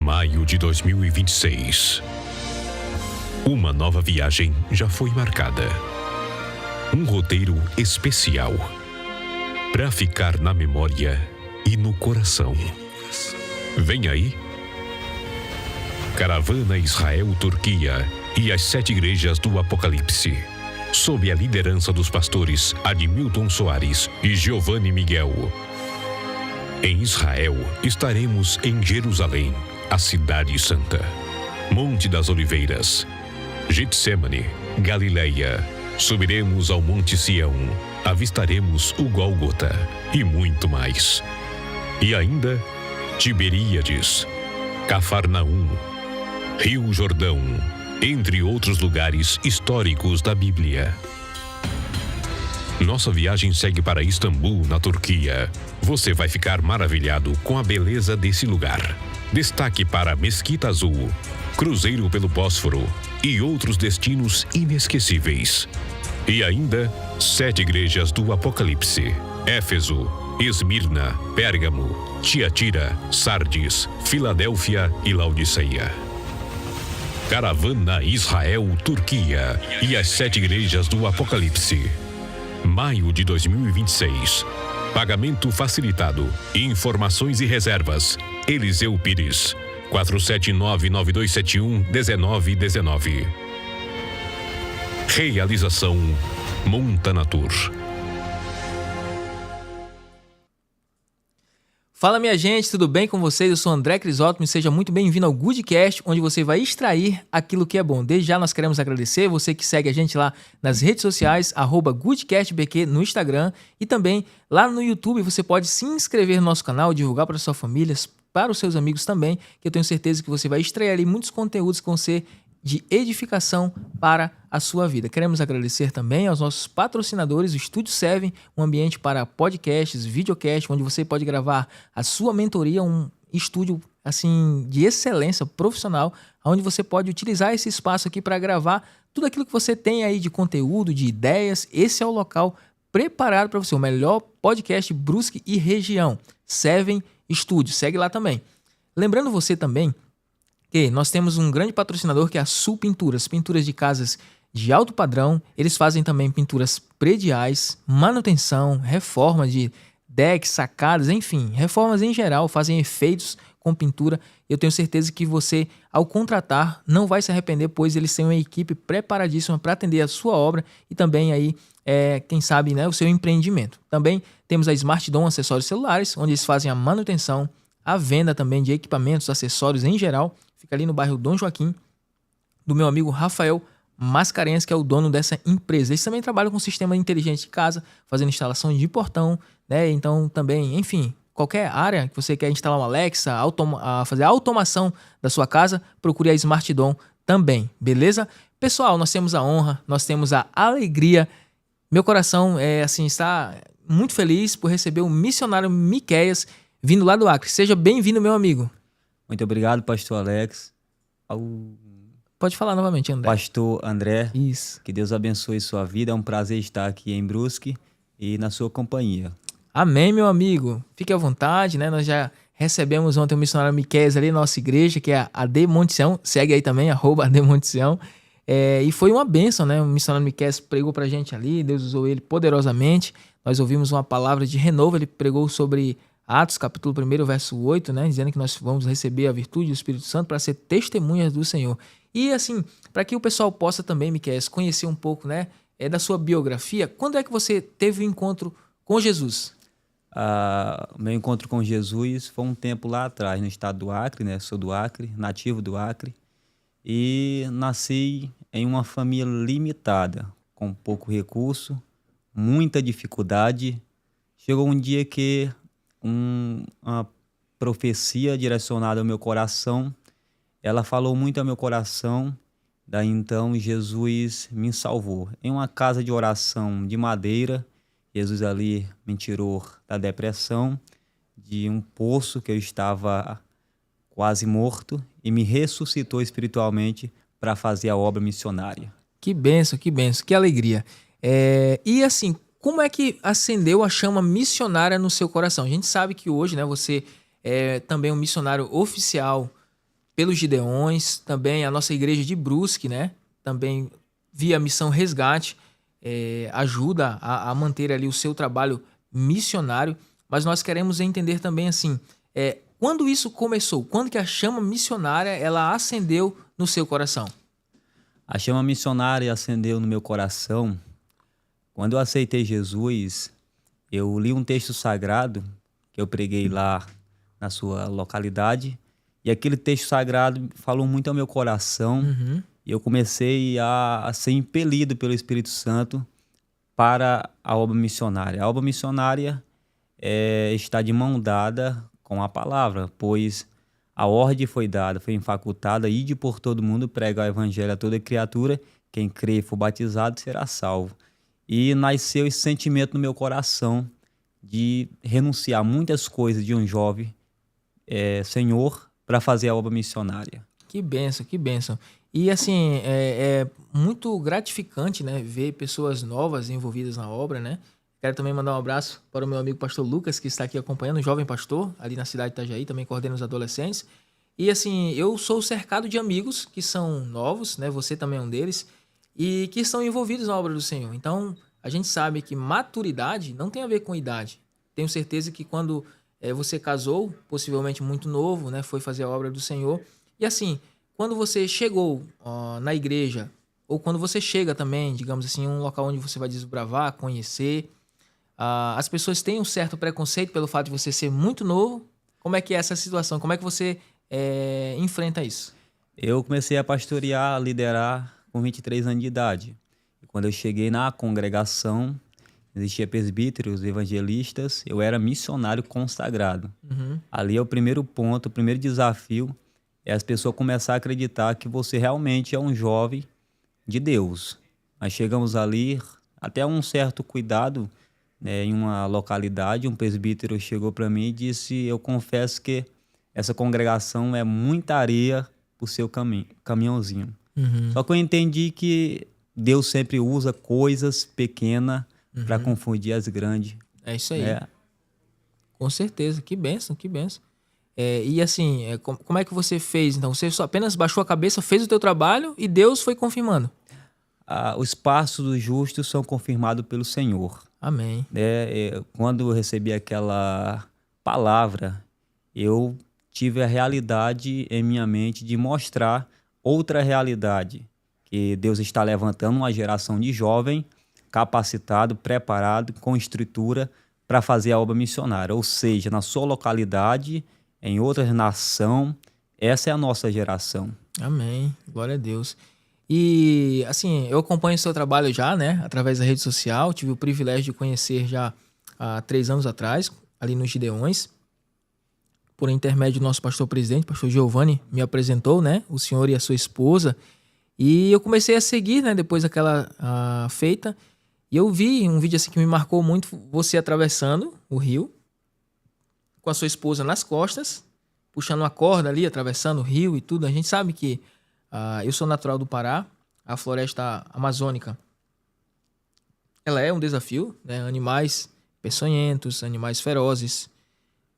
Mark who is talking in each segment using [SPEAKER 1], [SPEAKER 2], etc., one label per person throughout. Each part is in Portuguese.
[SPEAKER 1] Maio de 2026. Uma nova viagem já foi marcada. Um roteiro especial para ficar na memória e no coração. Vem aí. Caravana Israel-Turquia e as 7 igrejas do Apocalipse. Sob a liderança dos pastores Admilton Soares e Giovanni Miguel. Em Israel, estaremos em Jerusalém, a Cidade Santa, Monte das Oliveiras, Getsêmani, Galileia. Subiremos ao Monte Sião, avistaremos o Gólgota e muito mais. E ainda, Tiberíades, Cafarnaum, Rio Jordão, entre outros lugares históricos da Bíblia. Nossa viagem segue para Istambul, na Turquia. Você vai ficar maravilhado com a beleza desse lugar. Destaque para Mesquita Azul, Cruzeiro pelo Bósforo e outros destinos inesquecíveis. E ainda, 7 igrejas do Apocalipse: Éfeso, Esmirna, Pérgamo, Tiatira, Sardes, Filadélfia e Laodiceia. Caravana Israel-Turquia e as 7 igrejas do Apocalipse. Maio de 2026. Pagamento facilitado. Informações e reservas. Eliseu Pires. 479-9271-1919. Realização Montanatur.
[SPEAKER 2] Fala, minha gente, tudo bem com vocês? Eu sou André Crisóstomo e seja muito bem-vindo ao Goodcast, onde você vai extrair aquilo que é bom. Desde já nós queremos agradecer você que segue a gente lá nas redes sociais, @GoodcastBQ no Instagram, e também lá no YouTube. Você pode se inscrever no nosso canal, divulgar para sua família, para os seus amigos também, que eu tenho certeza que você vai extrair ali muitos conteúdos que vão ser de edificação para a sua vida. Queremos agradecer também aos nossos patrocinadores, o Estúdio 7, um ambiente para podcasts, videocasts, onde você pode gravar a sua mentoria, um estúdio assim de excelência profissional, onde você pode utilizar esse espaço aqui para gravar tudo aquilo que você tem aí de conteúdo, de ideias. Esse é o local preparado para você, o melhor podcast Brusque e região. 7 Estúdio, segue lá também. Lembrando você também que nós temos um grande patrocinador que é a Sul Pinturas, pinturas de casas de alto padrão. Eles fazem também pinturas prediais, manutenção, reforma de decks, sacadas, enfim, reformas em geral, fazem efeitos com pintura. Eu tenho certeza que você, ao contratar, não vai se arrepender, pois eles têm uma equipe preparadíssima para atender a sua obra e também aí, quem sabe, né, o seu empreendimento. Também temos a Smart Dom Acessórios Celulares, onde eles fazem a manutenção, a venda também de equipamentos, acessórios em geral. Fica ali no bairro Dom Joaquim, do meu amigo Rafael Mascarenhas, que é o dono dessa empresa. Eles também trabalham com sistema inteligente de casa, fazendo instalação de portão, né? Então também, enfim, qualquer área que você quer instalar uma Alexa, fazer a automação da sua casa, procure a Smart Dom também, beleza? Pessoal, nós temos a honra, nós temos a alegria. Meu coração está muito feliz por receber o missionário Miqueias, vindo lá do Acre. Seja bem-vindo, meu amigo.
[SPEAKER 3] Muito obrigado, pastor Alex.
[SPEAKER 2] Pode falar novamente, André.
[SPEAKER 3] Pastor André.
[SPEAKER 2] Isso.
[SPEAKER 3] Que Deus abençoe sua vida. É um prazer estar aqui em Brusque e na sua companhia.
[SPEAKER 2] Amém, meu amigo. Fique à vontade, né? Nós já recebemos ontem o missionário Miqueias ali na nossa igreja, que é a AD Monte Sião. Segue aí também, @AD Monte Sião. E foi uma bênção, né? O missionário Miqueias pregou pra gente ali, Deus usou ele poderosamente. Nós ouvimos uma palavra de renovo, ele pregou sobre Atos, capítulo 1, verso 8, né? Dizendo que nós vamos receber a virtude do Espírito Santo para ser testemunhas do Senhor. E assim, para que o pessoal possa também, Miqueias, conhecer um pouco, né, da sua biografia, quando é que você teve o encontro com Jesus?
[SPEAKER 3] Meu encontro com Jesus foi um tempo lá atrás, no estado do Acre, né? Sou do Acre, nativo do Acre. E nasci em uma família limitada, com pouco recurso, muita dificuldade. Chegou um dia que uma profecia direcionada ao meu coração, ela falou muito ao meu coração. Daí então Jesus me salvou. Em uma casa de oração de madeira, Jesus ali me tirou da depressão, de um poço que eu estava quase morto, e me ressuscitou espiritualmente para fazer a obra missionária.
[SPEAKER 2] Que bênção, que alegria. E assim, como é que acendeu a chama missionária no seu coração? A gente sabe que hoje, né, você é também um missionário oficial pelos Gideões, também a nossa igreja de Brusque, né? Também via Missão Resgate, ajuda a manter ali o seu trabalho missionário, mas nós queremos entender também assim, quando isso começou? Quando que a chama missionária ela acendeu no seu coração?
[SPEAKER 3] A chama missionária acendeu no meu coração quando eu aceitei Jesus. Eu li um texto sagrado que eu preguei lá na sua localidade, e aquele texto sagrado falou muito ao meu coração. E eu comecei a ser impelido pelo Espírito Santo para a obra missionária. A obra missionária está de mão dada com a palavra, pois a ordem foi dada, foi facultada, ide por todo mundo, pregar o evangelho a toda criatura, quem crê e for batizado será salvo. E nasceu esse sentimento no meu coração de renunciar muitas coisas de um jovem senhor para fazer a obra missionária.
[SPEAKER 2] Que bênção, que bênção. E assim, é muito gratificante, né, ver pessoas novas envolvidas na obra, né? Quero também mandar um abraço para o meu amigo pastor Lucas, que está aqui acompanhando, um jovem pastor, ali na cidade de Itajaí, também coordena os adolescentes. E assim, eu sou cercado de amigos que são novos, né? Você também é um deles, e que estão envolvidos na obra do Senhor. Então, a gente sabe que maturidade não tem a ver com idade. Tenho certeza que quando você casou, possivelmente muito novo, né? Foi fazer a obra do Senhor. E assim, quando você chegou na igreja, ou quando você chega também, digamos assim, em um local onde você vai desbravar, conhecer, as pessoas têm um certo preconceito pelo fato de você ser muito novo. Como é que é essa situação? Como é que você enfrenta isso?
[SPEAKER 3] Eu comecei a pastorear, a liderar com 23 anos de idade. E quando eu cheguei na congregação, existia presbíteros, evangelistas, eu era missionário consagrado. Ali é o primeiro ponto, o primeiro desafio, é as pessoas começar a acreditar que você realmente é um jovem de Deus. Nós chegamos ali, até um certo cuidado, né, em uma localidade, um presbítero chegou para mim e disse: eu confesso que essa congregação é muita areia para o seu caminhãozinho. Só que eu entendi que Deus sempre usa coisas pequenas para confundir as grandes.
[SPEAKER 2] É isso aí. Com certeza. Que bênção, que bênção. E assim, como é que você fez? Então, você só apenas baixou a cabeça, fez o teu trabalho e Deus foi confirmando?
[SPEAKER 3] Os passos dos justos são confirmados pelo Senhor.
[SPEAKER 2] Amém.
[SPEAKER 3] Quando eu recebi aquela palavra, eu tive a realidade em minha mente de mostrar outra realidade, que Deus está levantando uma geração de jovem capacitado, preparado, com estrutura para fazer a obra missionária. Ou seja, na sua localidade, em outra nação, essa é a nossa geração.
[SPEAKER 2] Amém. Glória a Deus. E, assim, eu acompanho o seu trabalho já, né? Através da rede social. Tive o privilégio de conhecer já há 3 anos atrás, ali nos Gideões. Por intermédio do nosso pastor-presidente, pastor Giovani, me apresentou, né? O senhor e a sua esposa. E eu comecei a seguir, né? Depois daquela feita. E eu vi um vídeo assim que me marcou muito, você atravessando o rio, com a sua esposa nas costas, puxando uma corda ali, atravessando o rio e tudo. A gente sabe que eu sou natural do Pará, a floresta amazônica, ela é um desafio, né? Animais peçonhentos, animais ferozes.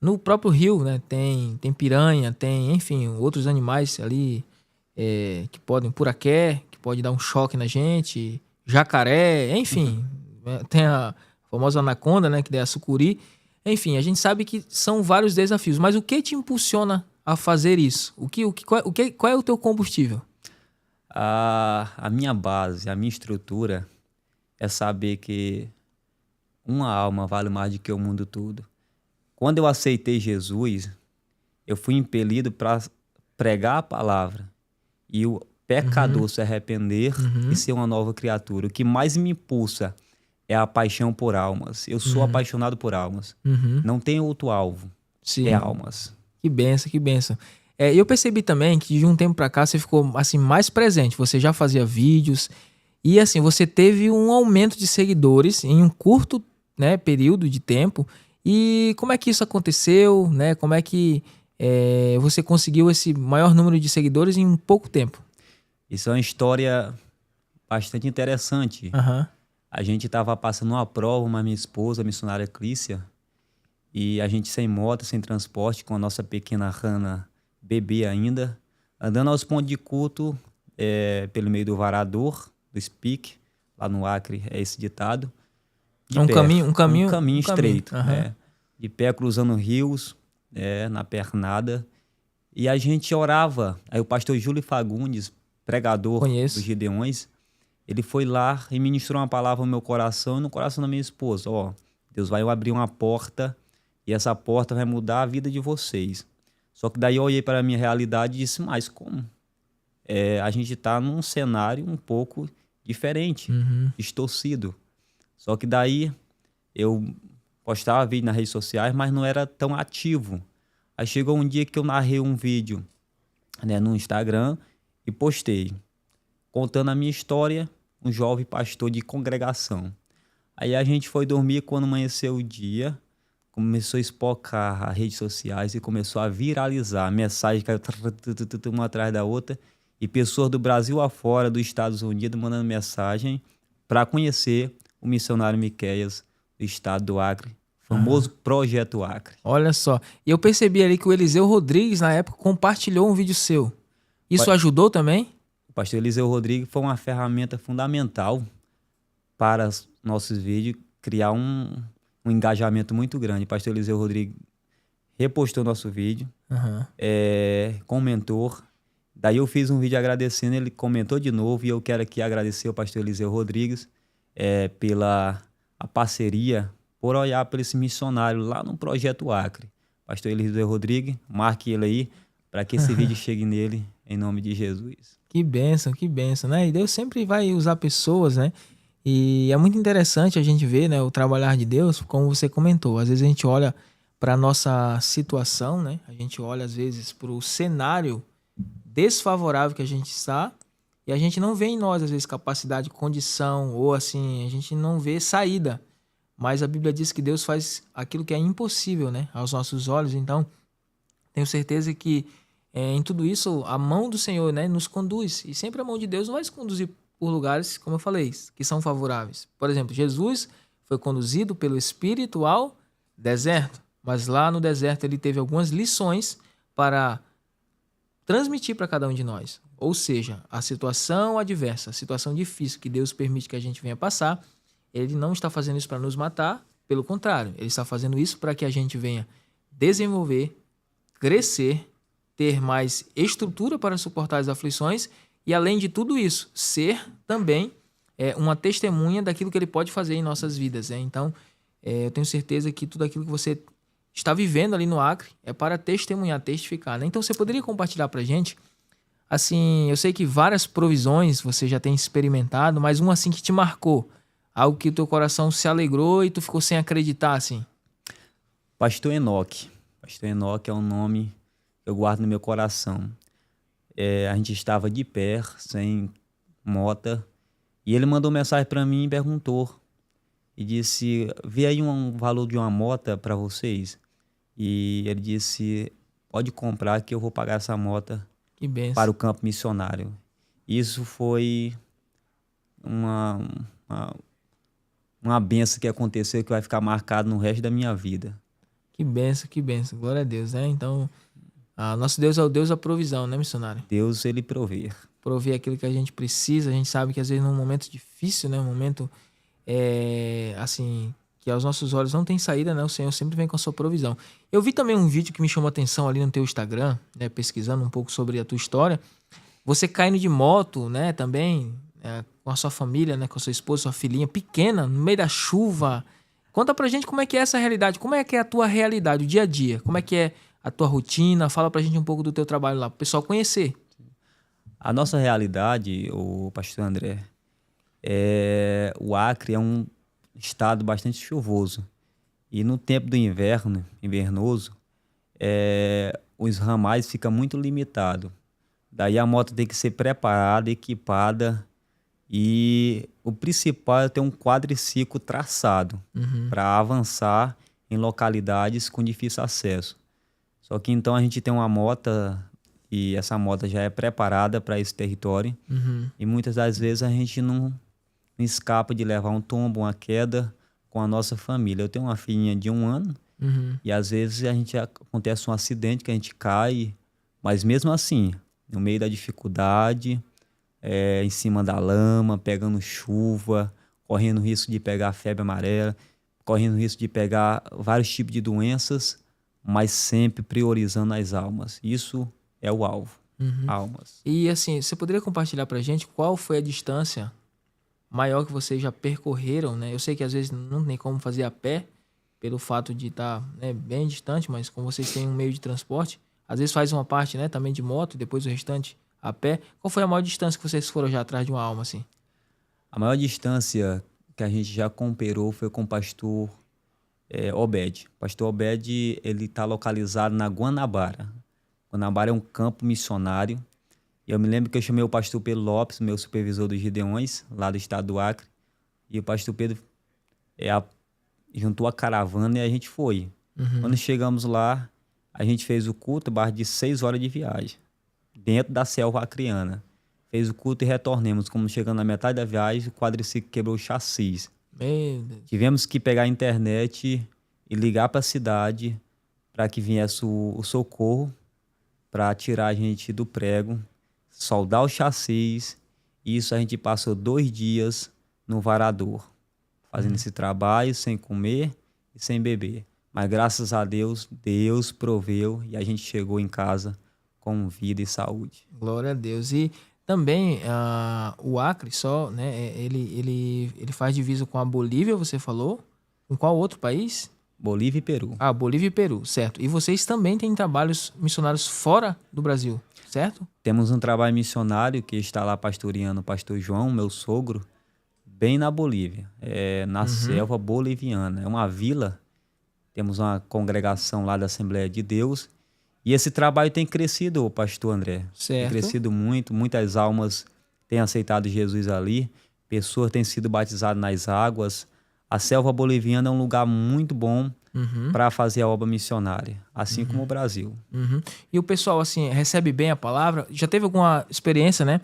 [SPEAKER 2] No próprio rio, né? Tem piranha, tem, enfim, outros animais ali que podem, puraqué, que pode dar um choque na gente, jacaré, enfim. Tem a famosa anaconda, né? Que é a sucuri. Enfim, a gente sabe que são vários desafios. Mas o que te impulsiona a fazer isso? Qual é o teu combustível?
[SPEAKER 3] A minha base, a minha estrutura é saber que uma alma vale mais do que o mundo todo. Quando eu aceitei Jesus, eu fui impelido para pregar a palavra e o pecador se arrepender e ser uma nova criatura. O que mais me impulsa é a paixão por almas. Eu sou apaixonado por almas. Não tem outro alvo.
[SPEAKER 2] Sim.
[SPEAKER 3] É almas.
[SPEAKER 2] Que benção, que benção. Eu percebi também que de um tempo para cá você ficou assim mais presente. Você já fazia vídeos e assim você teve um aumento de seguidores em um curto, né, período de tempo. E como é que isso aconteceu, né? Como é que você conseguiu esse maior número de seguidores em pouco tempo?
[SPEAKER 3] Isso é uma história bastante interessante. A gente estava passando uma prova, uma minha esposa, a missionária Clícia, e a gente sem moto, sem transporte, com a nossa pequena Hannah bebê ainda. Andando aos pontos de culto, pelo meio do varador, do Speak, lá no Acre, é esse ditado.
[SPEAKER 2] É um caminho
[SPEAKER 3] estreito,
[SPEAKER 2] Aham.
[SPEAKER 3] né? De pé cruzando rios, na pernada. E a gente orava. Aí o pastor Júlio Fagundes, pregador
[SPEAKER 2] Conheço.
[SPEAKER 3] dos Gideões, ele foi lá e ministrou uma palavra no meu coração e no coração da minha esposa. Deus vai abrir uma porta e essa porta vai mudar a vida de vocês. Só que daí eu olhei para a minha realidade e disse, mas como? A gente está num cenário um pouco diferente, distorcido. Só que daí eu postava vídeo nas redes sociais, mas não era tão ativo. Aí chegou um dia que eu narrei um vídeo, né, no Instagram e postei, contando a minha história, um jovem pastor de congregação. Aí a gente foi dormir, quando amanheceu o dia, começou a espocar as redes sociais e começou a viralizar. A mensagem caiu uma atrás da outra e pessoas do Brasil afora, dos Estados Unidos, mandando mensagem para conhecer o missionário Miqueias do estado do Acre, famoso Projeto Acre.
[SPEAKER 2] Olha só. E eu percebi ali que o Eliseu Rodrigues, na época, compartilhou um vídeo seu. Isso ajudou também?
[SPEAKER 3] O pastor Eliseu Rodrigues foi uma ferramenta fundamental para os nossos vídeos criar um engajamento muito grande. O pastor Eliseu Rodrigues repostou nosso vídeo, comentou. Daí eu fiz um vídeo agradecendo, ele comentou de novo, e eu quero aqui agradecer ao pastor Eliseu Rodrigues pela a parceria, por olhar para esse missionário lá no Projeto Acre. Pastor Eliseu Rodrigues, marque ele aí, para que esse vídeo chegue nele, em nome de Jesus.
[SPEAKER 2] Que bênção, né? E Deus sempre vai usar pessoas, né? E é muito interessante a gente ver, né, o trabalhar de Deus, como você comentou. Às vezes a gente olha para a nossa situação, né? A gente olha, às vezes, para o cenário desfavorável que a gente está e a gente não vê em nós, às vezes, capacidade, condição, ou assim, a gente não vê saída. Mas a Bíblia diz que Deus faz aquilo que é impossível, né, aos nossos olhos. Então, tenho certeza que em tudo isso, a mão do Senhor, né, nos conduz. E sempre a mão de Deus não vai se conduzir por lugares, como eu falei, que são favoráveis. Por exemplo, Jesus foi conduzido pelo Espírito ao deserto. Mas lá no deserto ele teve algumas lições para transmitir para cada um de nós. Ou seja, a situação adversa, a situação difícil que Deus permite que a gente venha passar, ele não está fazendo isso para nos matar, pelo contrário, ele está fazendo isso para que a gente venha desenvolver, crescer, ter mais estrutura para suportar as aflições e, além de tudo isso, ser também uma testemunha daquilo que ele pode fazer em nossas vidas. Então, eu tenho certeza que tudo aquilo que você está vivendo ali no Acre é para testemunhar, testificar, né? Então, você poderia compartilhar para a gente, assim, eu sei que várias provisões você já tem experimentado, mas uma assim que te marcou, algo que o teu coração se alegrou e tu ficou sem acreditar, assim.
[SPEAKER 3] Pastor Enoque. Pastor Enoque é um nome que eu guardo no meu coração. A gente estava de pé, sem mota, e ele mandou mensagem para mim e perguntou. E disse, vê aí um valor de uma mota para vocês. E ele disse, pode comprar que eu vou pagar essa mota para o campo missionário. Isso foi uma benção que aconteceu, que vai ficar marcado no resto da minha vida.
[SPEAKER 2] Que benção, glória a Deus, né? Então, nosso Deus é o Deus da provisão, né, missionário?
[SPEAKER 3] Deus, ele provê.
[SPEAKER 2] Prover aquilo que a gente precisa. A gente sabe que às vezes num momento difícil, né, um momento assim, que aos nossos olhos não tem saída, né? O Senhor sempre vem com a sua provisão. Eu vi também um vídeo que me chamou a atenção ali no teu Instagram, né, pesquisando um pouco sobre a tua história. Você caindo de moto, né, também, com a sua família, né, com a sua esposa, sua filhinha pequena, no meio da chuva. Conta pra gente como é que é essa realidade, como é que é a tua realidade, o dia a dia, como é que é a tua rotina, fala pra gente um pouco do teu trabalho lá, pro pessoal conhecer.
[SPEAKER 3] A nossa realidade, o pastor André, o Acre é um estado bastante chuvoso. E no tempo do invernoso, os ramais ficam muito limitados. Daí a moto tem que ser preparada, equipada, e o principal é ter um quadriciclo traçado para avançar em localidades com difícil acesso. Só que então a gente tem uma moto, e essa moto já é preparada para esse território, e muitas das vezes a gente não escapa de levar um tombo, uma queda com a nossa família. Eu tenho uma filhinha de 1 ano, e às vezes acontece um acidente que a gente cai, mas mesmo assim, no meio da dificuldade, em cima da lama, pegando chuva, correndo risco de pegar febre amarela, correndo risco de pegar vários tipos de doenças, mas sempre priorizando as almas. Isso é o alvo, almas.
[SPEAKER 2] E assim, você poderia compartilhar pra gente qual foi a distância maior que vocês já percorreram, né? Eu sei que às vezes não tem como fazer a pé, pelo fato de estar, né, bem distante, mas como vocês têm um meio de transporte, às vezes faz uma parte, né, também de moto, e depois o restante a pé. Qual foi a maior distância que vocês foram já atrás de uma alma, assim?
[SPEAKER 3] A maior distância que a gente já comperou foi com o pastor Obed. O pastor Obed, ele está localizado na Guanabara. Guanabara é um campo missionário. E eu me lembro que eu chamei o pastor Pedro Lopes, meu supervisor dos Gideões, lá do estado do Acre. E o pastor Pedro juntou a caravana e a gente foi. Quando chegamos lá, a gente fez o culto, barra de 6 horas de viagem, dentro da selva acreana. Fez o culto e retornamos. Como chegando na metade da viagem, o quadriciclo quebrou o chassi.
[SPEAKER 2] Meu Deus.
[SPEAKER 3] Tivemos que pegar a internet e ligar para a cidade para que viesse o socorro para tirar a gente do prego, soldar o chassi. Isso a gente passou 2 dias no varador, fazendo esse trabalho sem comer e sem beber. Mas graças a Deus, Deus proveu e a gente chegou em casa com vida e saúde.
[SPEAKER 2] Glória a Deus. E também o Acre só, né, ele faz divisa com a Bolívia, você falou? Com qual outro país?
[SPEAKER 3] Bolívia e Peru.
[SPEAKER 2] Ah, Bolívia e Peru, certo. E vocês também têm trabalhos missionários fora do Brasil, certo?
[SPEAKER 3] Temos um trabalho missionário que está lá pastoreando o pastor João, meu sogro, bem na Bolívia, na selva boliviana. É uma vila, temos uma congregação lá da Assembleia de Deus. E esse trabalho tem crescido, pastor André.
[SPEAKER 2] Certo.
[SPEAKER 3] Tem crescido muito, muitas almas têm aceitado Jesus ali, pessoas têm sido batizadas nas águas. A selva boliviana é um lugar muito bom para fazer a obra missionária, assim como o Brasil.
[SPEAKER 2] E o pessoal, assim, recebe bem a palavra? Já teve alguma experiência, né,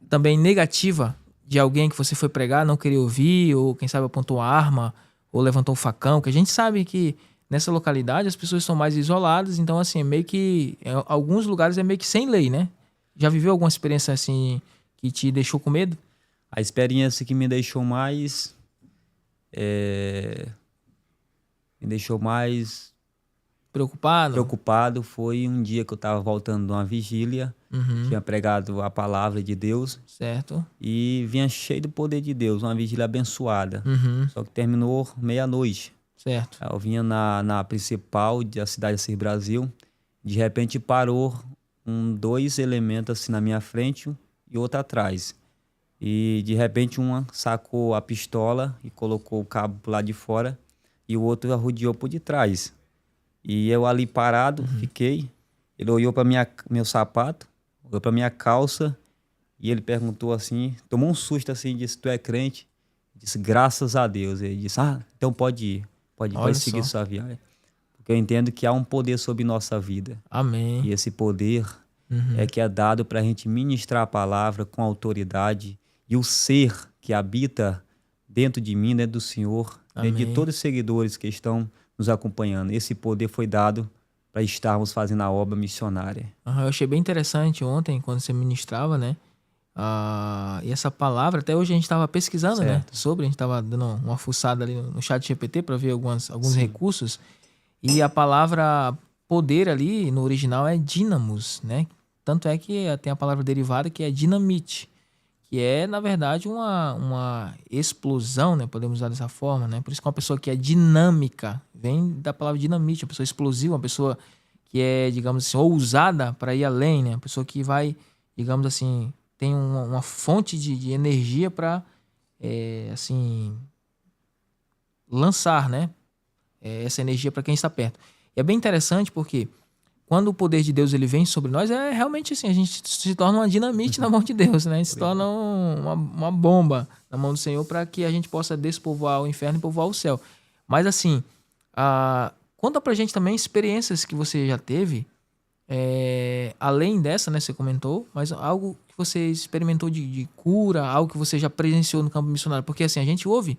[SPEAKER 2] também negativa de alguém que você foi pregar, não queria ouvir, ou quem sabe apontou a arma, ou levantou o facão? Que a gente sabe que nessa localidade as pessoas são mais isoladas, então assim, meio que, em alguns lugares é meio que sem lei, né? Já viveu alguma experiência assim que te deixou com medo?
[SPEAKER 3] A experiência que me deixou mais preocupado foi um dia que eu estava voltando de uma vigília, tinha pregado a palavra de Deus,
[SPEAKER 2] certo,
[SPEAKER 3] e vinha cheio do poder de Deus, uma vigília abençoada, só que terminou meia-noite.
[SPEAKER 2] certo.
[SPEAKER 3] Eu vinha na principal da cidade de Assis Brasil, de repente parou 2 elementos assim na minha frente e outro atrás. E de repente uma sacou a pistola e colocou o cabo pro lado de fora e o outro arrodeou por detrás. E eu ali parado, fiquei. Ele olhou para meu sapato, olhou para minha calça e ele perguntou assim, tomou um susto assim, disse: "Tu é crente?" Disse: "Graças a Deus." Ele disse: "Ah, então pode ir. Pode seguir sua viagem." Porque eu entendo que há um poder sobre nossa vida.
[SPEAKER 2] Amém.
[SPEAKER 3] E esse poder é que é dado para a gente ministrar a palavra com autoridade. E o ser que habita dentro de mim, dentro do Senhor, dentro de todos os seguidores que estão nos acompanhando. Esse poder foi dado para estarmos fazendo a obra missionária.
[SPEAKER 2] Eu achei bem interessante ontem, quando você ministrava, né? E essa palavra, até hoje a gente estava pesquisando, né, sobre, a gente estava dando uma fuçada ali no chat GPT para ver alguns recursos, e a palavra poder ali no original é dínamos, né? Tanto é que tem a palavra derivada que é dinamite, que é, na verdade, uma explosão, né? Podemos usar dessa forma, né? Por isso que uma pessoa que é dinâmica vem da palavra dinamite, uma pessoa explosiva, uma pessoa que é, digamos assim, ousada para ir além, né? Uma pessoa que vai, digamos assim, tem uma fonte de energia para, assim, lançar, né? Essa energia para quem está perto. E é bem interessante porque quando o poder de Deus ele vem sobre nós, é realmente assim, a gente se torna uma dinamite na mão de Deus, né? A gente se torna uma bomba na mão do Senhor para que a gente possa despovoar o inferno e povoar o céu. Mas assim, conta pra gente também experiências que você já teve, além dessa, né, você comentou, mas algo que você experimentou de cura, algo que você já presenciou no campo missionário. Porque assim, a gente ouve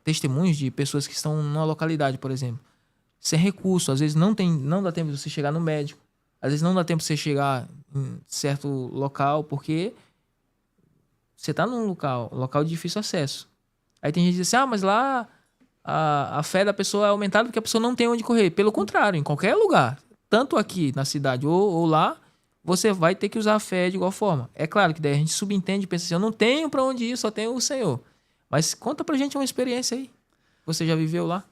[SPEAKER 2] testemunhos de pessoas que estão numa localidade, por exemplo, sem recurso, às vezes não dá tempo de você chegar no médico, às vezes não dá tempo de você chegar em certo local, porque você está num local de difícil acesso. Aí tem gente que diz assim, mas lá a fé da pessoa é aumentada porque a pessoa não tem onde correr. Pelo contrário, em qualquer lugar, tanto aqui na cidade ou lá, você vai ter que usar a fé de igual forma. É claro que daí a gente subentende e pensa assim, eu não tenho para onde ir, só tenho o Senhor. Mas conta pra gente uma experiência aí. Você já viveu lá?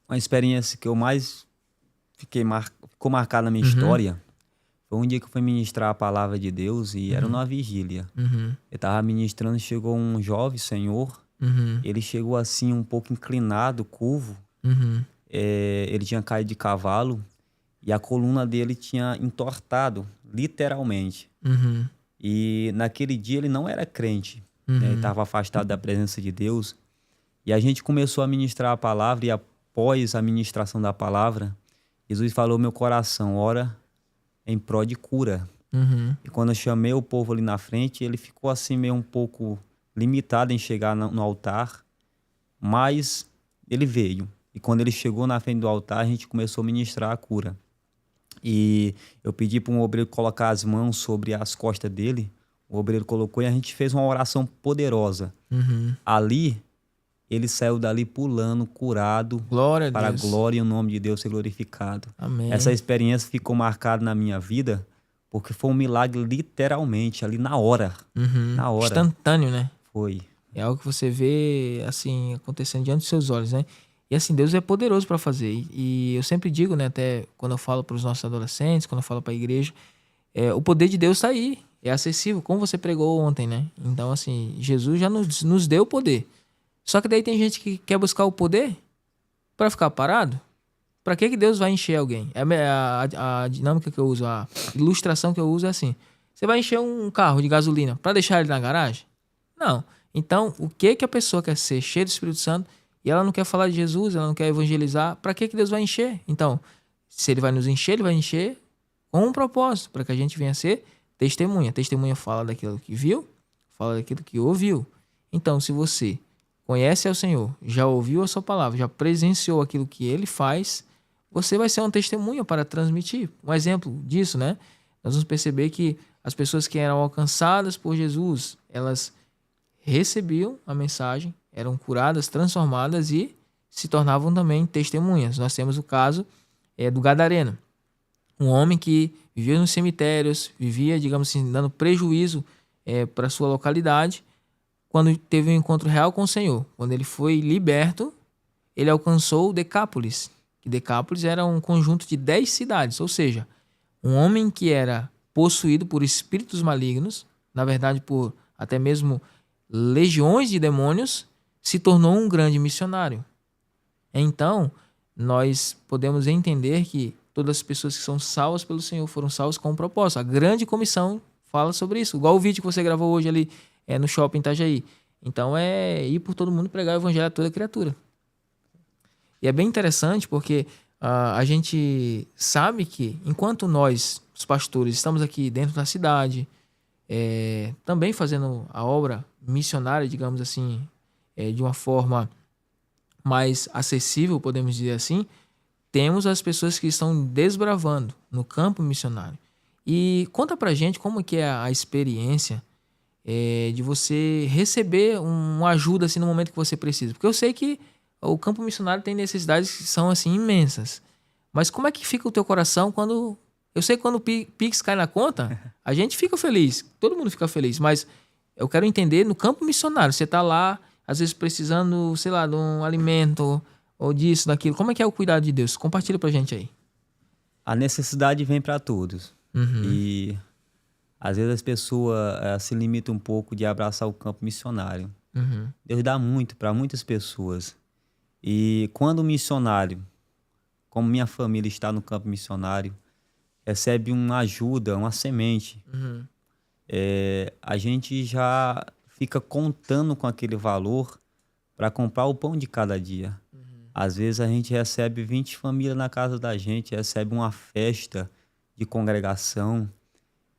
[SPEAKER 3] Uma experiência que eu mais ficou marcada na minha história foi um dia que eu fui ministrar a palavra de Deus e era numa vigília. Eu estava ministrando e chegou um jovem senhor. Ele chegou assim um pouco inclinado, curvo. Ele tinha caído de cavalo e a coluna dele tinha entortado, literalmente. E naquele dia ele não era crente. Né? Ele estava afastado da presença de Deus. E a gente começou a ministrar a palavra e após a ministração da palavra, Jesus falou meu coração, ora em prol de cura. E quando eu chamei o povo ali na frente, ele ficou assim meio um pouco limitado em chegar no altar, mas ele veio. E quando ele chegou na frente do altar, a gente começou a ministrar a cura. E eu pedi para um obreiro colocar as mãos sobre as costas dele. O obreiro colocou e a gente fez uma oração poderosa. Ali, ele saiu dali pulando, curado.
[SPEAKER 2] Glória a
[SPEAKER 3] para
[SPEAKER 2] Deus.
[SPEAKER 3] a glória e o nome de Deus ser glorificado.
[SPEAKER 2] Amém.
[SPEAKER 3] Essa experiência ficou marcada na minha vida porque foi um milagre literalmente, ali na hora. Na hora.
[SPEAKER 2] Instantâneo, né?
[SPEAKER 3] Foi.
[SPEAKER 2] É algo que você vê, assim, acontecendo diante dos seus olhos, né? E assim, Deus é poderoso para fazer. E eu sempre digo, né, até quando eu falo para os nossos adolescentes, quando eu falo para a igreja, o poder de Deus está aí. É acessível, como você pregou ontem, né? Então, assim, Jesus já nos deu o poder. Só que daí tem gente que quer buscar o poder para ficar parado. Para que Deus vai encher alguém? A dinâmica que eu uso, a ilustração que eu uso é assim. Você vai encher um carro de gasolina para deixar ele na garagem? Não. Então, o que a pessoa quer ser? Cheia do Espírito Santo e ela não quer falar de Jesus, ela não quer evangelizar. Para que Deus vai encher? Então, se ele vai nos encher, ele vai encher com um propósito, para que a gente venha ser testemunha. Testemunha fala daquilo que viu, fala daquilo que ouviu. Então, se você conhece ao Senhor, já ouviu a sua palavra, já presenciou aquilo que ele faz, você vai ser uma testemunha para transmitir. Um exemplo disso, né? Nós vamos perceber que as pessoas que eram alcançadas por Jesus, elas recebiam a mensagem, eram curadas, transformadas e se tornavam também testemunhas. Nós temos o caso do Gadareno. Um homem que vivia nos cemitérios, vivia, digamos assim, dando prejuízo para a sua localidade. Quando teve um encontro real com o Senhor, quando ele foi liberto, ele alcançou Decápolis. Que Decápolis era um conjunto de 10 cidades, ou seja, um homem que era possuído por espíritos malignos, na verdade por até mesmo legiões de demônios, se tornou um grande missionário. Então, nós podemos entender que todas as pessoas que são salvas pelo Senhor foram salvas com um propósito. A grande comissão fala sobre isso, igual o vídeo que você gravou hoje ali no shopping Itajaí. Então é ir por todo mundo pregar o evangelho a toda criatura. E é bem interessante porque a gente sabe que enquanto nós, os pastores, estamos aqui dentro da cidade, também fazendo a obra missionária, digamos assim, de uma forma mais acessível, podemos dizer assim, temos as pessoas que estão desbravando no campo missionário. E conta pra gente como que é a experiência de você receber uma ajuda assim, no momento que você precisa. Porque eu sei que o campo missionário tem necessidades que são assim imensas. Mas como é que fica o teu coração quando... Eu sei que quando o Pix cai na conta, a gente fica feliz. Todo mundo fica feliz. Mas eu quero entender no campo missionário. Você tá lá, às vezes precisando, sei lá, de um alimento ou disso, daquilo. Como é que é o cuidado de Deus? Compartilha pra gente aí.
[SPEAKER 3] A necessidade vem para todos. E às vezes as pessoas se limitam um pouco de abraçar o campo missionário. Deus dá muito para muitas pessoas. E quando o missionário, como minha família está no campo missionário, recebe uma ajuda, uma semente, a gente já fica contando com aquele valor para comprar o pão de cada dia. Às vezes a gente recebe 20 famílias na casa da gente, recebe uma festa de congregação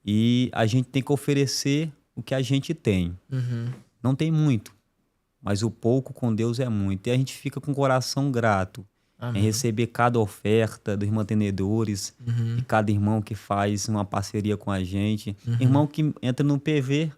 [SPEAKER 3] e a gente tem que oferecer o que a gente tem. Não tem muito, mas o pouco com Deus é muito. E a gente fica com o coração grato.
[SPEAKER 2] Amém.
[SPEAKER 3] em receber cada oferta dos mantenedores, de cada irmão que faz uma parceria com a gente. Irmão que entra no PV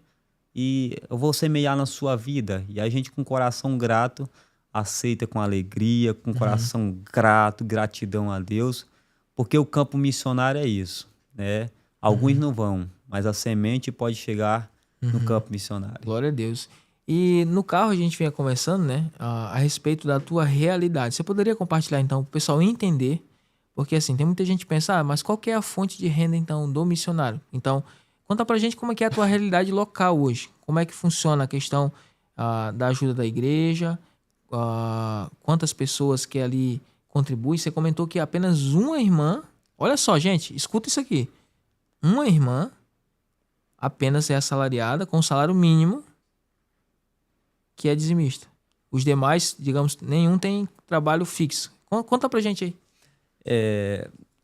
[SPEAKER 3] e eu vou semear na sua vida. E a gente com coração grato aceita com alegria, com coração grato, gratidão a Deus, porque o campo missionário é isso, né? Alguns não vão, mas a semente pode chegar no campo missionário.
[SPEAKER 2] Glória a Deus. E no carro a gente vinha conversando, né, a respeito da tua realidade. Você poderia compartilhar, então, para o pessoal entender, porque assim, tem muita gente que pensa, mas qual que é a fonte de renda, então, do missionário? Então, conta pra gente como é que é a tua realidade local hoje. Como é que funciona a questão da ajuda da igreja, quantas pessoas que ali contribuem. Você comentou que apenas uma irmã, olha só, gente, escuta isso aqui. Uma irmã apenas é assalariada com salário mínimo, que é dizimista. Os demais, digamos, nenhum tem trabalho fixo. Conta pra gente aí.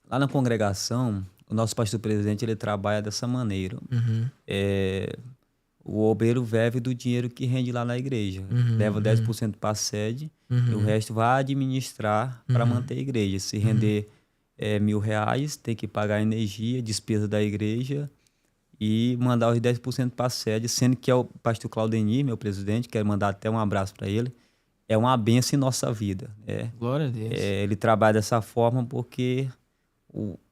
[SPEAKER 3] Lá na congregação, o nosso pastor presidente ele trabalha dessa maneira. O obreiro vive do dinheiro que rende lá na igreja. Leva 10% para a sede e o resto vai administrar para manter a igreja. Se render R$1.000, tem que pagar a energia, despesa da igreja e mandar os 10% para a sede, sendo que é o pastor Claudenir, meu presidente, quero mandar até um abraço para ele. É uma bênção em nossa vida.
[SPEAKER 2] Glória a Deus.
[SPEAKER 3] Ele trabalha dessa forma porque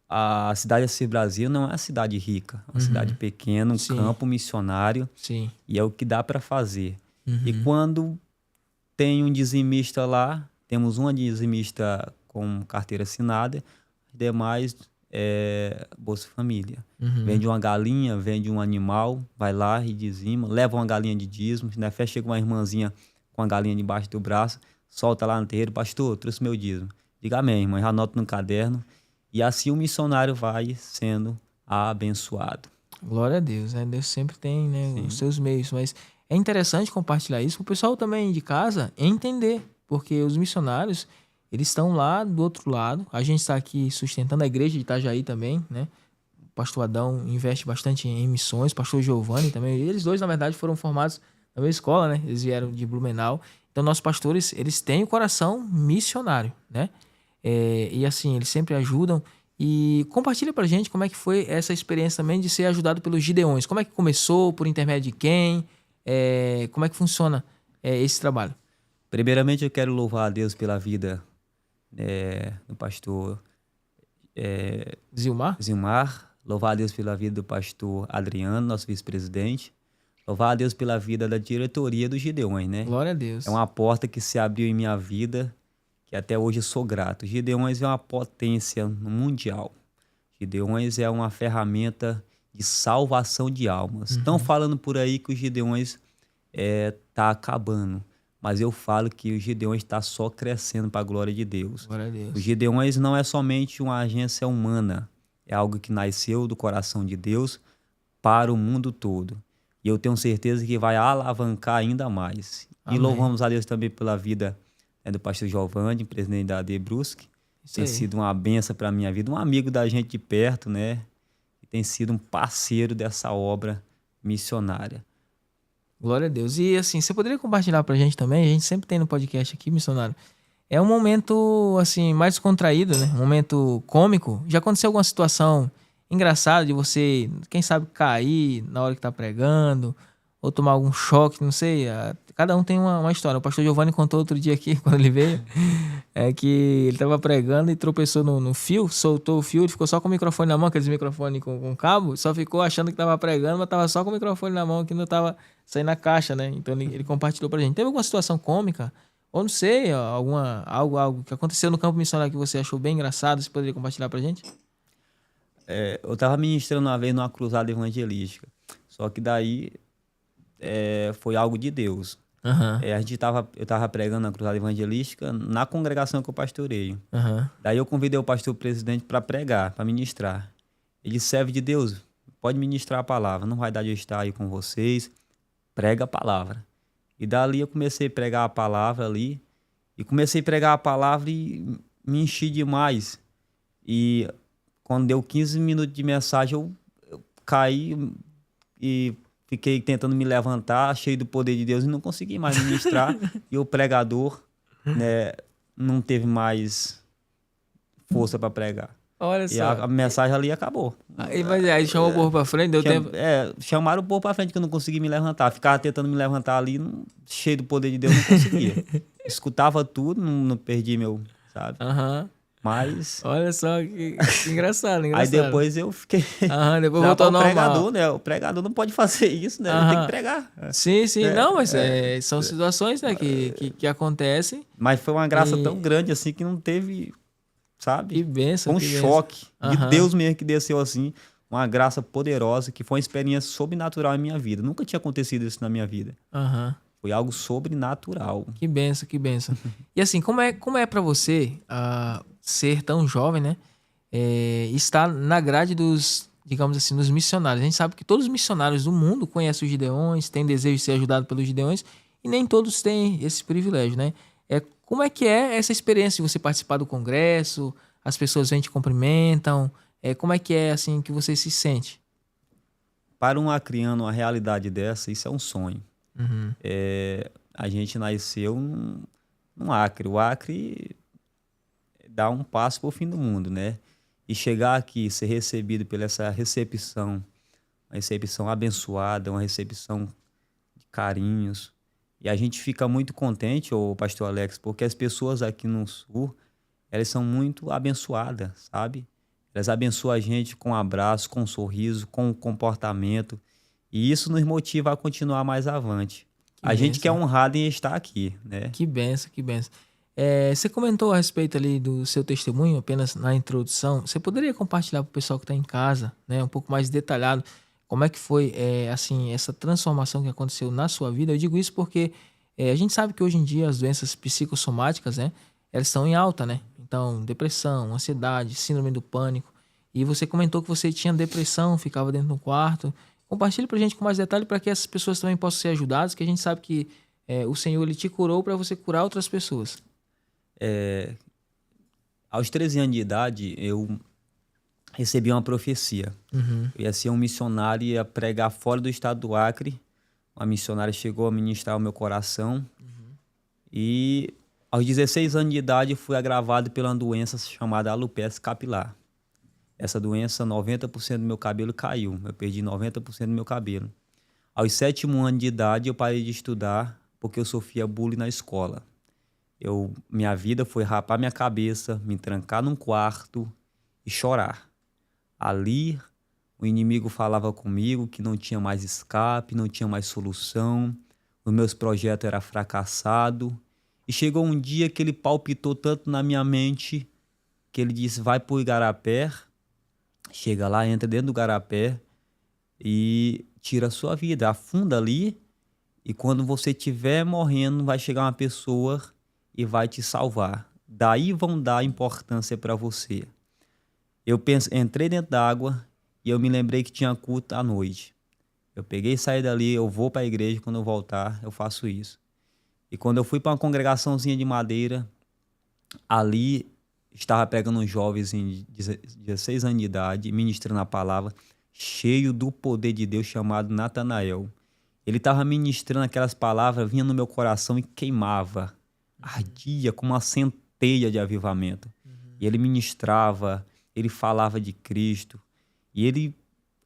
[SPEAKER 3] a cidade de Assis Brasil não é uma cidade rica, é uma cidade pequena, um campo missionário.
[SPEAKER 2] Sim.
[SPEAKER 3] E é o que dá para fazer. E quando tem um dizimista lá, temos uma dizimista com carteira assinada, os demais Bolsa Família. Vende uma galinha, vende um animal, vai lá e dizima, leva uma galinha de dízimo, na festa chega uma irmãzinha com a galinha debaixo do braço, solta lá no terreiro, pastor, trouxe meu dízimo. Diga amém, irmão, já anota no caderno. E assim o missionário vai sendo abençoado.
[SPEAKER 2] Glória a Deus, né? Deus sempre tem, né, os seus meios, mas é interessante compartilhar isso para o pessoal também de casa entender, porque os missionários, eles estão lá do outro lado. A gente está aqui sustentando a igreja de Itajaí também, né? O pastor Adão investe bastante em missões, o pastor Giovanni também. Eles dois, na verdade, foram formados na mesma escola, né? Eles vieram de Blumenau. Então, nossos pastores, eles têm o coração missionário, né? E assim, eles sempre ajudam. E compartilha pra gente como é que foi essa experiência também de ser ajudado pelos Gideões. Como é que começou, por intermédio de quem? Como é que funciona esse trabalho?
[SPEAKER 3] Primeiramente, eu quero louvar a Deus pela vida do pastor Zilmar. Louvar a Deus pela vida do pastor Adriano, nosso vice-presidente. Louvar a Deus pela vida da diretoria dos Gideões, né?
[SPEAKER 2] Glória a Deus.
[SPEAKER 3] É uma porta que se abriu em minha vida, que até hoje eu sou grato. Tá é uma potência mundial. Gideões é uma ferramenta de salvação de almas. Estão falando por aí que os Gideões tá acabando, mas eu falo que o Gideões está só crescendo para a glória de Deus.
[SPEAKER 2] Glória a Deus.
[SPEAKER 3] Os Gideões não é somente uma agência humana, é algo que nasceu do coração de Deus para o mundo todo. E eu tenho certeza que vai alavancar ainda mais.
[SPEAKER 2] Amém.
[SPEAKER 3] E louvamos a Deus também pela vida do pastor Giovanni, presidente da AD Brusque. Tem sido uma benção para a minha vida, um amigo da gente de perto, né? E tem sido um parceiro dessa obra missionária.
[SPEAKER 2] Glória a Deus. E assim, você poderia compartilhar pra gente também? A gente sempre tem no podcast aqui, missionário. É um momento, assim, mais contraído, né? Um momento cômico. Já aconteceu alguma situação engraçada de você, quem sabe, cair na hora que tá pregando, ou tomar algum choque, não sei. Cada um tem uma história. O pastor Giovanni contou outro dia aqui, quando ele veio, que ele tava pregando e tropeçou no fio, soltou o fio, ele ficou só com o microfone na mão, aqueles microfones com cabo, só ficou achando que tava pregando, mas tava só com o microfone na mão, que não tava saindo na caixa, né? Então ele compartilhou pra gente. Teve alguma situação cômica? Ou não sei, algo que aconteceu no campo missionário que você achou bem engraçado, você poderia compartilhar pra gente?
[SPEAKER 3] Eu estava ministrando uma vez numa cruzada evangelística, só que daí foi algo de Deus. Eu estava pregando na cruzada evangelística na congregação que eu pastoreio. Daí eu convidei o pastor presidente para pregar, para ministrar. Ele disse: serve de Deus, pode ministrar a palavra, não vai dar de eu estar aí com vocês, prega a palavra. E dali eu comecei a pregar a palavra ali, e comecei a pregar a palavra e me enchi demais. E quando deu 15 minutos de mensagem, eu caí e fiquei tentando me levantar, cheio do poder de Deus, e não consegui mais ministrar. E o pregador, né, não teve mais força para pregar.
[SPEAKER 2] Olha
[SPEAKER 3] E
[SPEAKER 2] só.
[SPEAKER 3] a mensagem ali acabou.
[SPEAKER 2] Aí chamou o povo pra frente, deu tempo.
[SPEAKER 3] Chamaram o povo para frente que eu não consegui me levantar. Ficava tentando me levantar ali, cheio do poder de Deus, não conseguia. Escutava tudo, não perdi meu, sabe?
[SPEAKER 2] Aham.
[SPEAKER 3] Mas
[SPEAKER 2] Olha só que engraçado,
[SPEAKER 3] aí
[SPEAKER 2] engraçado.
[SPEAKER 3] depois eu fiquei...
[SPEAKER 2] Depois
[SPEAKER 3] Já
[SPEAKER 2] voltou ao
[SPEAKER 3] o
[SPEAKER 2] normal.
[SPEAKER 3] pregador, né? O pregador não pode fazer isso, né? Ele tem que pregar.
[SPEAKER 2] Sim, sim. Não, mas são situações, né, que acontecem.
[SPEAKER 3] Mas foi uma graça tão grande assim que não teve, sabe?
[SPEAKER 2] Que bênção,
[SPEAKER 3] Foi um
[SPEAKER 2] que bênção.
[SPEAKER 3] choque de
[SPEAKER 2] Aham.
[SPEAKER 3] Deus mesmo que desceu assim. Uma graça poderosa que foi uma experiência sobrenatural em minha vida. Nunca tinha acontecido isso na minha vida.
[SPEAKER 2] Aham.
[SPEAKER 3] Foi algo sobrenatural.
[SPEAKER 2] Que benção, que benção. E assim, como é para você ser tão jovem, né? Estar na grade dos, digamos assim, dos missionários. A gente sabe que todos os missionários do mundo conhecem os Gideões, têm desejo de ser ajudado pelos Gideões, e nem todos têm esse privilégio, né? Como é que é essa experiência de você participar do congresso? As pessoas vêm te cumprimentam. Como é que é, assim, que você se sente?
[SPEAKER 3] Para um acriano, uma realidade dessa, isso é um sonho.
[SPEAKER 2] Uhum.
[SPEAKER 3] A gente nasceu num Acre. O Acre dá um passo para o fim do mundo, né? E chegar aqui, ser recebido pela essa recepção, uma recepção abençoada, uma recepção de carinhos. E a gente fica muito contente, ô pastor Alex, porque as pessoas aqui no Sul, elas são muito abençoadas, sabe? Elas abençoam a gente com um abraço, com um sorriso, com um comportamento. E isso nos motiva a continuar mais avante. A gente que é honrado em estar aqui, né?
[SPEAKER 2] Que benção, que benção. Você comentou a respeito ali do seu testemunho, apenas na introdução. Você poderia compartilhar para o pessoal que está em casa, né, um pouco mais detalhado, como é que foi assim, essa transformação que aconteceu na sua vida? Eu digo isso porque a gente sabe que hoje em dia as doenças psicossomáticas, né, elas estão em alta, né? Então, depressão, ansiedade, síndrome do pânico. E você comentou que você tinha depressão, ficava dentro do quarto. Compartilhe para a gente com mais detalhe para que essas pessoas também possam ser ajudadas, que a gente sabe que o Senhor ele te curou para você curar outras pessoas.
[SPEAKER 3] Aos 13 anos de idade, eu recebi uma profecia.
[SPEAKER 2] Uhum.
[SPEAKER 3] Eu ia ser um missionário e ia pregar fora do estado do Acre. Uma missionária chegou a ministrar o meu coração. E aos 16 anos de idade, eu fui agravado pela uma doença chamada alopecia capilar. Essa doença, 90% do meu cabelo caiu. Eu perdi 90% do meu cabelo. Aos 7º ano de idade, eu parei de estudar porque eu sofria bullying na escola. Minha vida foi rapar minha cabeça, me trancar num quarto e chorar. Ali, o inimigo falava comigo que não tinha mais escape, não tinha mais solução, os meus projetos eram fracassados. E chegou um dia que ele palpitou tanto na minha mente que ele disse, vai pro Igarapé, chega lá, entra dentro do Igarapé e tira a sua vida, afunda ali e quando você estiver morrendo vai chegar uma pessoa e vai te salvar. Daí vão dar importância para você. Eu entrei dentro d'água e eu me lembrei que tinha culto à noite. Eu peguei e saí dali, eu vou para a igreja, quando eu voltar eu faço isso. E quando eu fui para uma congregaçãozinha de madeira, ali estava pegando uns jovens de 16 anos de idade, ministrando a palavra, cheio do poder de Deus, chamado Natanael. Ele estava ministrando aquelas palavras, vinha no meu coração e queimava, ardia como uma centelha de avivamento. E ele ministrava, ele falava de Cristo, e ele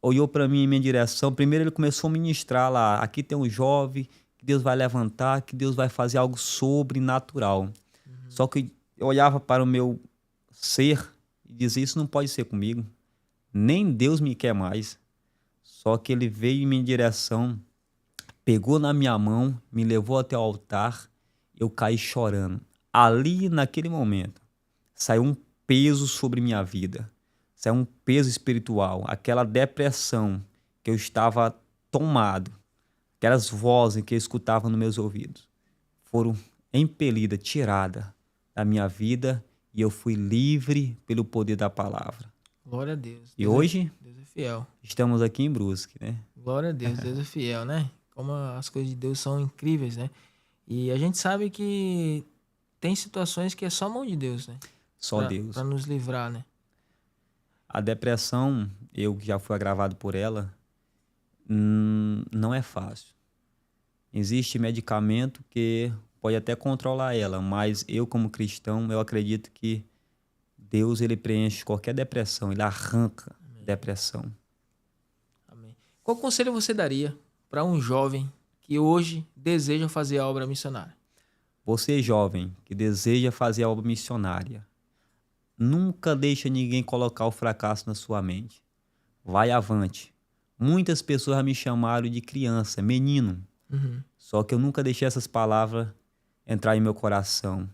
[SPEAKER 3] olhou para mim em minha direção. Primeiro ele começou a ministrar lá, aqui tem um jovem que Deus vai levantar, que Deus vai fazer algo sobrenatural. Só que eu olhava para o meu ser e dizia, isso não pode ser comigo, nem Deus me quer mais. Só que ele veio em minha direção, pegou na minha mão, me levou até o altar, eu caí chorando. Ali, naquele momento, saiu um peso sobre minha vida, saiu um peso espiritual, aquela depressão que eu estava tomado, aquelas vozes que eu escutava nos meus ouvidos, foram impelidas, tiradas da minha vida e eu fui livre pelo poder da palavra.
[SPEAKER 2] Glória a Deus.
[SPEAKER 3] E hoje,
[SPEAKER 2] Deus é fiel.
[SPEAKER 3] Estamos aqui em Brusque, né?
[SPEAKER 2] Glória a Deus, Deus é fiel, né? Como as coisas de Deus são incríveis, né? E a gente sabe que tem situações que é só mão de Deus, né?
[SPEAKER 3] Só Deus.
[SPEAKER 2] Para nos livrar, né?
[SPEAKER 3] A depressão, eu que já fui agravado por ela, não é fácil. Existe medicamento que pode até controlar ela, mas eu como cristão, eu acredito que Deus, ele preenche qualquer depressão, ele arranca depressão.
[SPEAKER 2] Amém. Qual conselho você daria para um jovem que hoje deseja fazer a obra missionária?
[SPEAKER 3] Você, jovem, que deseja fazer a obra missionária, nunca deixa ninguém colocar o fracasso na sua mente. Vai avante. Muitas pessoas me chamaram de criança, menino. Só que eu nunca deixei essas palavras entrar em meu coração.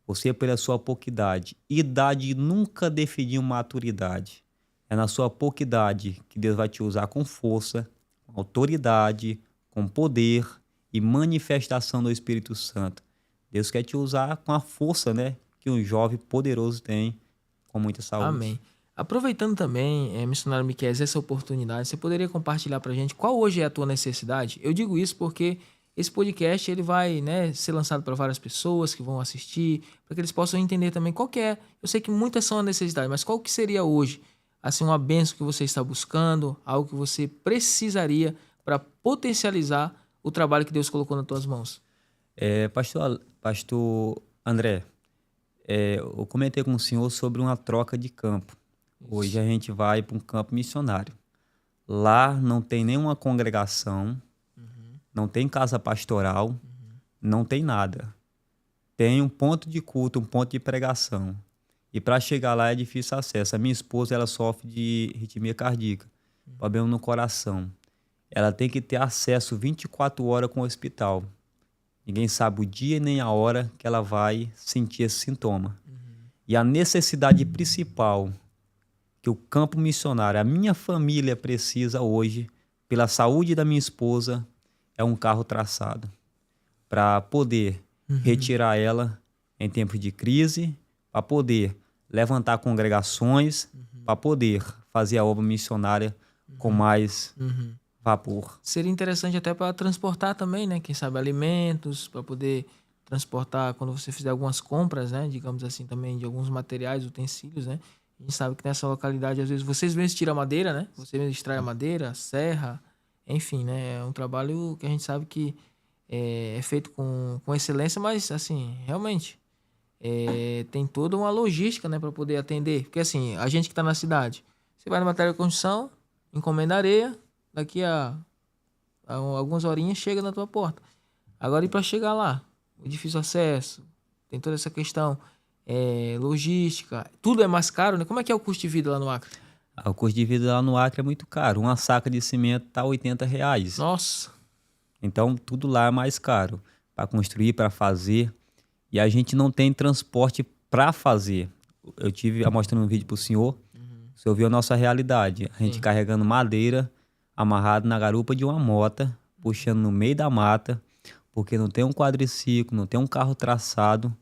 [SPEAKER 3] Você, pela sua pouca idade nunca definiu maturidade. É na sua pouca idade que Deus vai te usar com força, com autoridade, com poder e manifestação do Espírito Santo. Deus quer te usar com a força, né, que um jovem poderoso tem, com muita saúde.
[SPEAKER 2] Amém. Aproveitando também, missionário Miquel, essa oportunidade, você poderia compartilhar para a gente qual hoje é a tua necessidade? Eu digo isso porque esse podcast ele vai, né, ser lançado para várias pessoas que vão assistir, para que eles possam entender também qual que é. Eu sei que muitas são a necessidade, mas qual que seria hoje, assim, uma bênção que você está buscando, algo que você precisaria para potencializar o trabalho que Deus colocou nas tuas mãos?
[SPEAKER 3] Pastor André, eu comentei com o senhor sobre uma troca de campo. Isso. Hoje a gente vai para um campo missionário. Lá não tem nenhuma congregação, não tem casa pastoral, não tem nada. Tem um ponto de culto, um ponto de pregação. E para chegar lá é difícil acesso. A minha esposa, ela sofre de arritmia cardíaca, problema no coração. Ela tem que ter acesso 24 horas com o hospital. Ninguém sabe o dia nem a hora que ela vai sentir esse sintoma. E a necessidade principal que o campo missionário, a minha família precisa hoje, pela saúde da minha esposa, é um carro traçado para poder retirar ela em tempos de crise, para poder levantar congregações, para poder fazer a obra missionária com mais vapor.
[SPEAKER 2] Seria interessante até para transportar também, né? Quem sabe alimentos, para poder transportar quando você fizer algumas compras, né? Digamos assim também de alguns materiais, utensílios, né? A gente sabe que nessa localidade, às vezes, vocês mesmos tiram madeira, né? Você mesmo extrai a madeira, serra, enfim, né? É um trabalho que a gente sabe que é feito com excelência, mas, assim, realmente, tem toda uma logística, né? Para poder atender. Porque, assim, a gente que está na cidade, você vai no material de construção, encomenda areia, daqui a algumas horinhas chega na tua porta. Agora, e para chegar lá? O difícil acesso, tem toda essa questão, logística, tudo é mais caro, né? Como é que é o custo de vida lá no Acre?
[SPEAKER 3] O custo de vida lá no Acre é muito caro. Uma saca de cimento está R$80.
[SPEAKER 2] Nossa!
[SPEAKER 3] Então, tudo lá é mais caro para construir, para fazer. E a gente não tem transporte para fazer. Eu tive mostrando um vídeo para o senhor. O senhor viu a nossa realidade. A gente carregando madeira, amarrado na garupa de uma moto, puxando no meio da mata, porque não tem um quadriciclo, não tem um carro traçado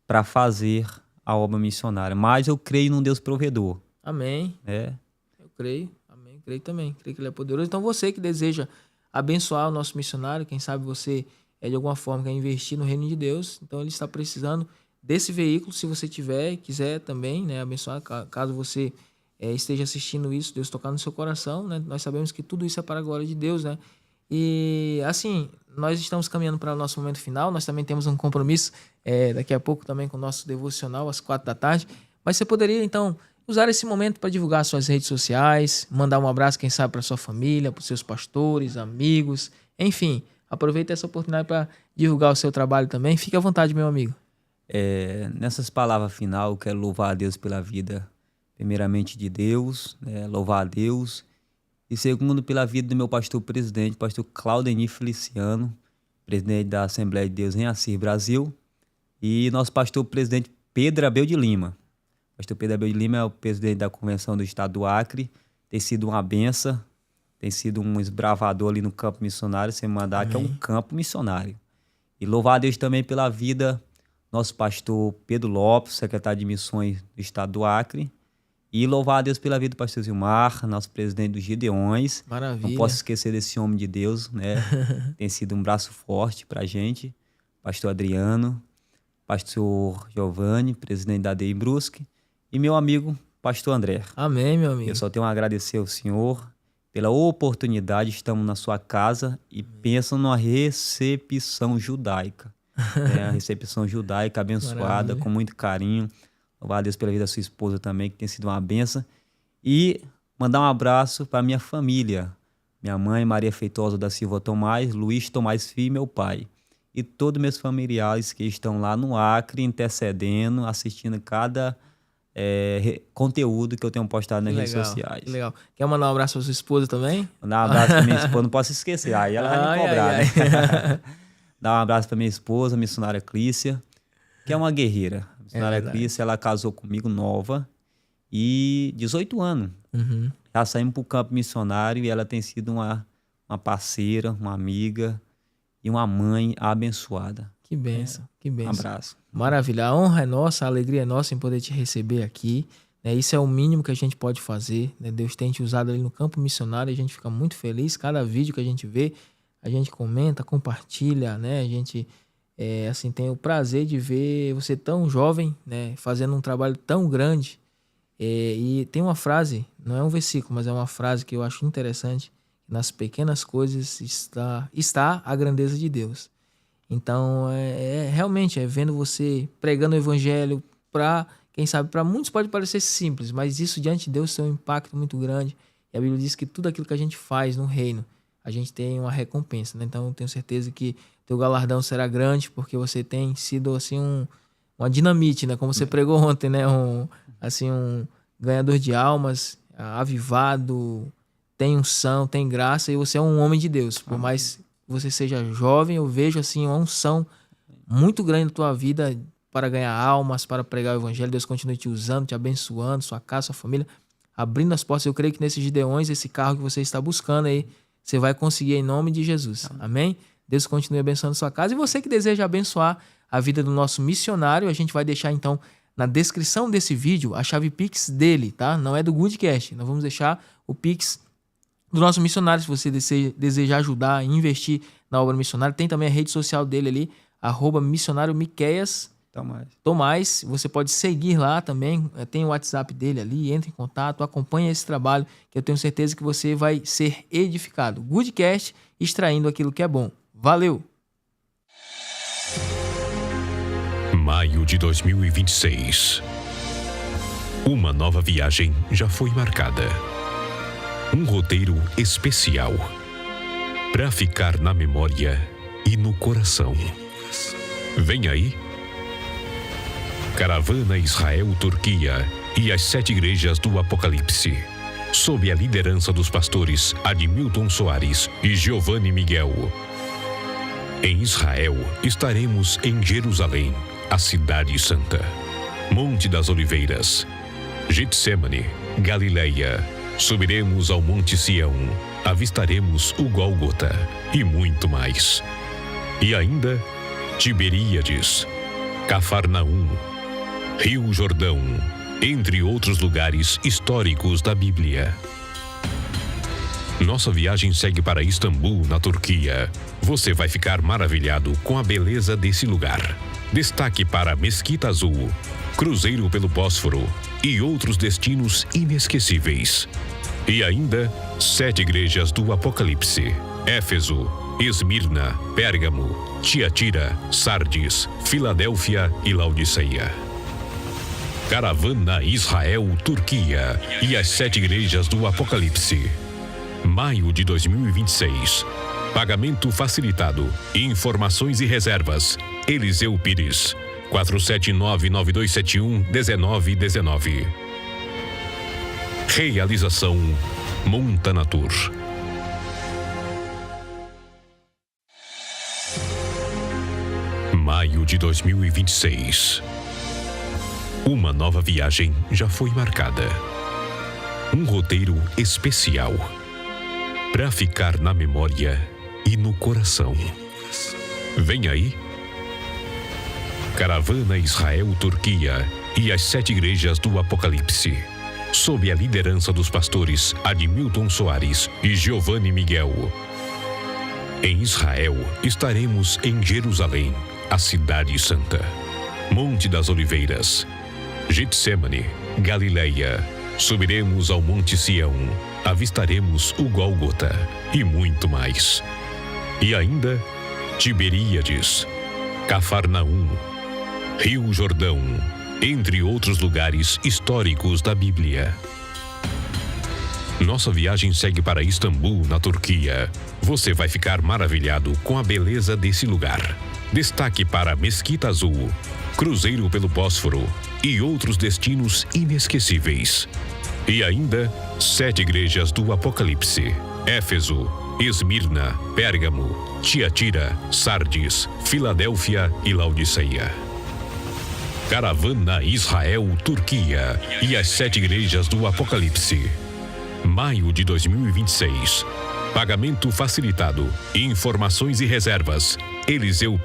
[SPEAKER 3] para fazer a obra missionária. Mas eu creio num Deus provedor.
[SPEAKER 2] Amém. Eu creio. Amém. Creio também. Creio que Ele é poderoso. Então você que deseja abençoar o nosso missionário, quem sabe você de alguma forma quer investir no reino de Deus, então Ele está precisando desse veículo. Se você quiser também, né, abençoar, caso você esteja assistindo isso, Deus tocar no seu coração, né? Nós sabemos que tudo isso é para a glória de Deus, né? E assim, nós estamos caminhando para o nosso momento final. Nós também temos um compromisso daqui a pouco também com o nosso devocional às 16h. Mas você poderia então usar esse momento para divulgar suas redes sociais, mandar um abraço, quem sabe, para sua família, para os seus pastores, amigos, enfim, aproveita essa oportunidade para divulgar o seu trabalho também. Fique à vontade, meu amigo.
[SPEAKER 3] Nessas palavras final, eu quero louvar a Deus pela vida, primeiramente de Deus, louvar a Deus, e segundo, pela vida do meu pastor presidente, pastor Claudenir Feliciano, presidente da Assembleia de Deus em Assis, Brasil, e nosso pastor presidente Pedro Abel de Lima. O pastor Pedro Abel de Lima é o presidente da Convenção do Estado do Acre, tem sido uma benção, tem sido um esbravador ali no campo missionário, sem mandar. Amém. Que é um campo missionário. E louvar a Deus também pela vida nosso pastor Pedro Lopes, secretário de Missões do Estado do Acre, e louvar a Deus pela vida do pastor Zilmar, nosso presidente dos Gideões.
[SPEAKER 2] Maravilha.
[SPEAKER 3] Não posso esquecer desse homem de Deus, né? Tem sido um braço forte pra gente. Pastor Adriano, pastor Giovanni, presidente da ADI Brusque, e meu amigo, pastor André.
[SPEAKER 2] Amém, meu amigo.
[SPEAKER 3] Eu só tenho a agradecer ao senhor pela oportunidade. Estamos na sua casa e pensam numa recepção judaica. A recepção judaica abençoada,
[SPEAKER 2] Maravilha.
[SPEAKER 3] com muito carinho. Louvar a Deus pela vida da sua esposa também, que tem sido uma benção. E mandar um abraço para minha família. Minha mãe, Maria Feitosa da Silva Tomás, Luiz Tomás Filho, meu pai. E todos meus familiares que estão lá no Acre, intercedendo, assistindo cada conteúdo que eu tenho postado nas redes sociais.
[SPEAKER 2] Que legal. Quer mandar um abraço para sua esposa também?
[SPEAKER 3] Mandar um abraço para minha esposa, não posso esquecer. Aí ela vai me cobrar, né? Dar um abraço para minha esposa, missionária Clícia, que é uma guerreira. A missionária Clícia, ela casou comigo nova e 18 anos.
[SPEAKER 2] Uhum.
[SPEAKER 3] Já saímos para o campo missionário e ela tem sido uma parceira, uma amiga e uma mãe abençoada.
[SPEAKER 2] Que bênção, que bênção.
[SPEAKER 3] Um abraço.
[SPEAKER 2] Maravilha. A honra é nossa, a alegria é nossa em poder te receber aqui. Isso é o mínimo que a gente pode fazer. Deus tem te usado ali no campo missionário, a gente fica muito feliz. Cada vídeo que a gente vê, a gente comenta, compartilha, né? A gente assim, tem o prazer de ver você tão jovem, né? Fazendo um trabalho tão grande. E tem uma frase, não é um versículo, mas é uma frase que eu acho interessante. Nas pequenas coisas está a grandeza de Deus. Então, realmente, vendo você pregando o evangelho para, quem sabe, para muitos pode parecer simples, mas isso diante de Deus tem um impacto muito grande. E a Bíblia diz que tudo aquilo que a gente faz no reino, a gente tem uma recompensa, né? Então, eu tenho certeza que teu galardão será grande, porque você tem sido, assim, uma dinamite, né? Como você pregou ontem, né? Um ganhador de almas, avivado, tem unção, tem graça, e você é um homem de Deus. Por mais que você seja jovem, eu vejo, assim, uma unção muito grande na tua vida para ganhar almas, para pregar o evangelho. Deus continue te usando, te abençoando, sua casa, sua família, abrindo as portas. Eu creio que nesses Gideões, esse carro que você está buscando aí, você vai conseguir em nome de Jesus. Amém? Deus continue abençoando sua casa. E você que deseja abençoar a vida do nosso missionário, a gente vai deixar então na descrição desse vídeo a chave Pix dele, tá? Não é do Goodcast. Nós vamos deixar o Pix do nosso missionário, se você desejar ajudar e investir na obra missionária. Tem também a rede social dele ali, @missionário Miqueias Tomás. Você pode seguir lá também, tem o WhatsApp dele ali, entre em contato, acompanha esse trabalho, que eu tenho certeza que você vai ser edificado. Goodcast, extraindo aquilo que é bom. Valeu!
[SPEAKER 1] Maio de 2026. Uma nova viagem já foi marcada. Um roteiro especial para ficar na memória e no coração. Vem aí. Caravana Israel-Turquia e as 7 igrejas do Apocalipse. Sob a liderança dos pastores Admilton Soares e Giovanni Miguel. Em Israel, estaremos em Jerusalém, a Cidade Santa, Monte das Oliveiras, Getsêmani, Galileia. Subiremos ao Monte Sião, avistaremos o Gólgota e muito mais. E ainda Tiberíades, Cafarnaum, Rio Jordão, entre outros lugares históricos da Bíblia. Nossa viagem segue para Istambul, na Turquia. Você vai ficar maravilhado com a beleza desse lugar. Destaque para Mesquita Azul, Cruzeiro pelo Bósforo e outros destinos inesquecíveis. E ainda 7 igrejas do Apocalipse: Éfeso, Esmirna, Pérgamo, Tiatira, Sardes, Filadélfia e Laodiceia. Caravana Israel-Turquia e as 7 igrejas do Apocalipse. Maio de 2026. Pagamento facilitado. Informações e reservas: Eliseu Pires, 479-9271-1919. Realização Montana Tour. Maio de 2026. Uma nova viagem já foi marcada. Um roteiro especial para ficar na memória e no coração. Vem aí. Caravana Israel-Turquia e as 7 igrejas do Apocalipse. Sob a liderança dos pastores Admilton Soares e Giovanni Miguel. Em Israel, estaremos em Jerusalém, a Cidade Santa, Monte das Oliveiras, Getsêmani, Galileia. Subiremos ao Monte Sião, avistaremos o Gólgota e muito mais. E ainda Tiberíades, Cafarnaum, Rio Jordão, entre outros lugares históricos da Bíblia. Nossa viagem segue para Istambul, na Turquia. Você vai ficar maravilhado com a beleza desse lugar. Destaque para Mesquita Azul, cruzeiro pelo Bósforo e outros destinos inesquecíveis. E ainda, 7 igrejas do Apocalipse: Éfeso, Esmirna, Pérgamo, Tiatira, Sardes, Filadélfia e Laodiceia. Caravana Israel, Turquia e as 7 igrejas do Apocalipse. Maio de 2026. Pagamento facilitado. Informações e reservas: Eliseu